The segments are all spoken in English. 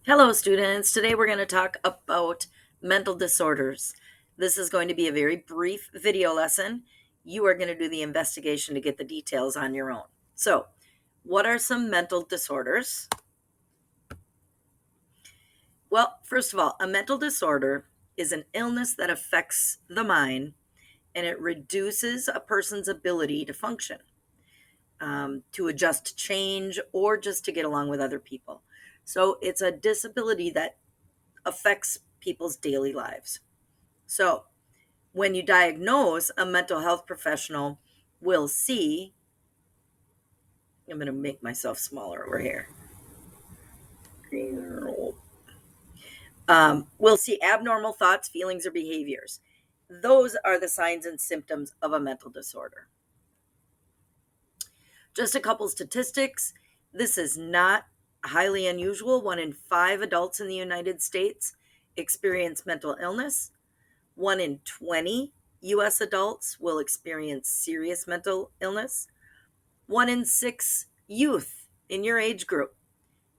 Hello, students. Today we're going to talk about mental disorders. This is going to be a very brief video lesson. You are going to do the investigation to get the details on your own. So, what are some mental disorders? Well, first of all, a mental disorder is an illness that affects the mind and it reduces a person's ability to function, to adjust to change, or just to get along with other people. So, it's a disability that affects people's daily lives. So, when you diagnose, a mental health professional will see, I'm going to make myself smaller over here. We'll see abnormal thoughts, feelings, or behaviors. Those are the signs and symptoms of a mental disorder. Just a couple statistics. This is not highly unusual. 1 in 5 adults in the United States experience mental illness. 1 in 20 US adults will experience serious mental illness. 1 in 6 youth in your age group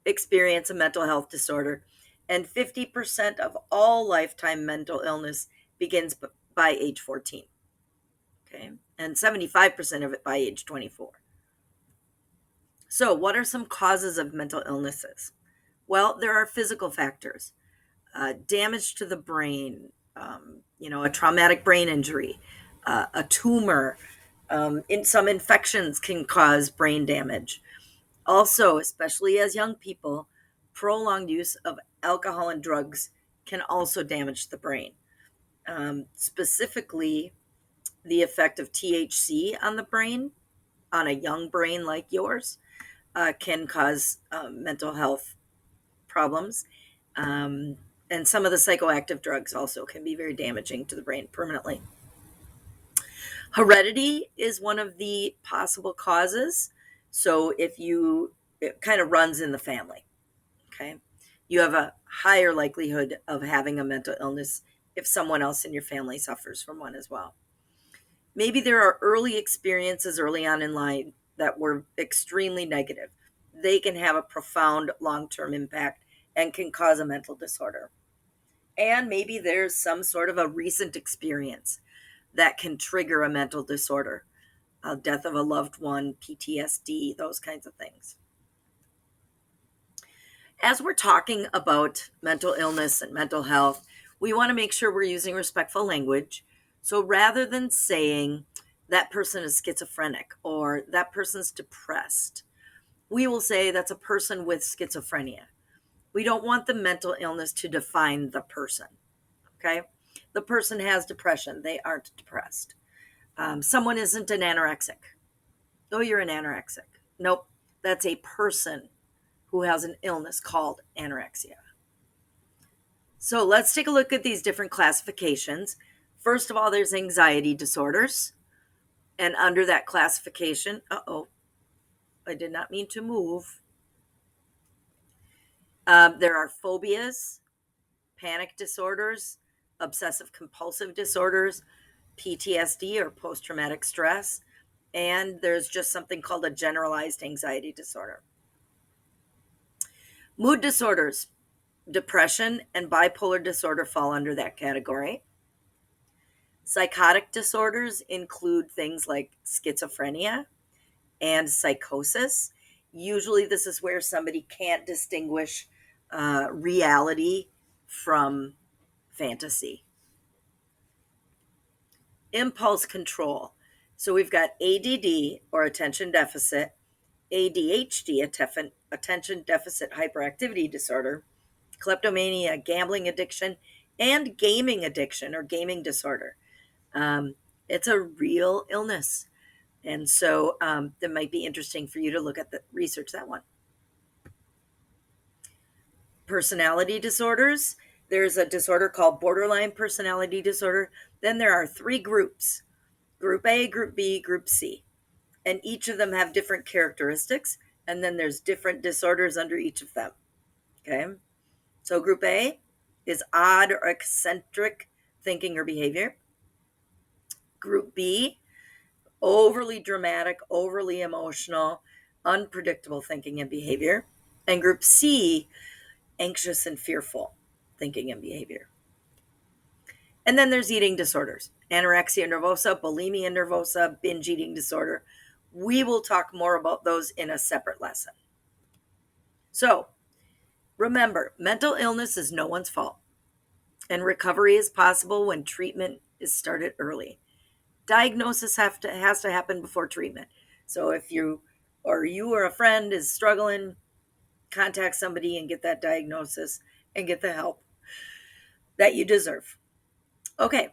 experience a mental health disorder. And 50% of all lifetime mental illness begins by age 14. Okay. And 75% of it by age 24. So, what are some causes of mental illnesses? Well, there are physical factors, damage to the brain, a traumatic brain injury, a tumor. In some infections can cause brain damage. Also, especially as young people, prolonged use of alcohol and drugs can also damage the brain. Specifically, the effect of THC on the brain, on a young brain like yours, can cause mental health problems. And some of the psychoactive drugs also can be very damaging to the brain permanently. Heredity is one of the possible causes. So it kind of runs in the family. Okay. You have a higher likelihood of having a mental illness if someone else in your family suffers from one as well. Maybe there are early experiences early on in life that were extremely negative. They can have a profound long-term impact and can cause a mental disorder. And maybe there's some sort of a recent experience that can trigger a mental disorder, a death of a loved one, PTSD, those kinds of things. As we're talking about mental illness and mental health, we want to make sure we're using respectful language. So rather than saying that person is schizophrenic or that person's depressed, we will say that's a person with schizophrenia. We don't want the mental illness to define the person. Okay? The person has depression. They aren't depressed. Someone isn't an anorexic. Oh, you're an anorexic. Nope. That's a person who has an illness called anorexia. So let's take a look at these different classifications. First of all, there's anxiety disorders. And under that classification, I did not mean to move. There are phobias, panic disorders, obsessive compulsive disorders, PTSD or post-traumatic stress, and there's just something called a generalized anxiety disorder. Mood disorders, depression and bipolar disorder fall under that category. Psychotic disorders include things like schizophrenia and psychosis. Usually, this is where somebody can't distinguish reality from fantasy. Impulse control. So we've got ADD or attention deficit, ADHD, attention deficit hyperactivity disorder, kleptomania, gambling addiction, and gaming addiction or gaming disorder. It's a real illness. And so that might be interesting for you to look at research that one. Personality disorders. There's a disorder called borderline personality disorder. Then there are 3 groups: Group A, Group B, Group C. And each of them have different characteristics. And then there's different disorders under each of them. Okay. So Group A is odd or eccentric thinking or behavior. Group B, overly dramatic, overly emotional, unpredictable thinking and behavior. And Group C anxious and fearful thinking and behavior. And then there's eating disorders, anorexia nervosa, bulimia nervosa, binge eating disorder. We will talk more about those in a separate lesson. So remember, mental illness is no one's fault, and recovery is possible when treatment is started early. Diagnosis has to happen before treatment. So if you or a friend is struggling, contact somebody and get that diagnosis and get the help that you deserve. Okay,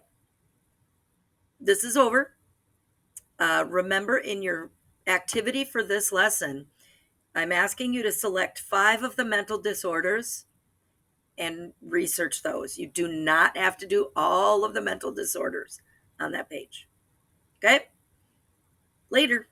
this is over. Remember, in your activity for this lesson, I'm asking you to select 5 of the mental disorders and research those. You do not have to do all of the mental disorders on that page. Okay? Later.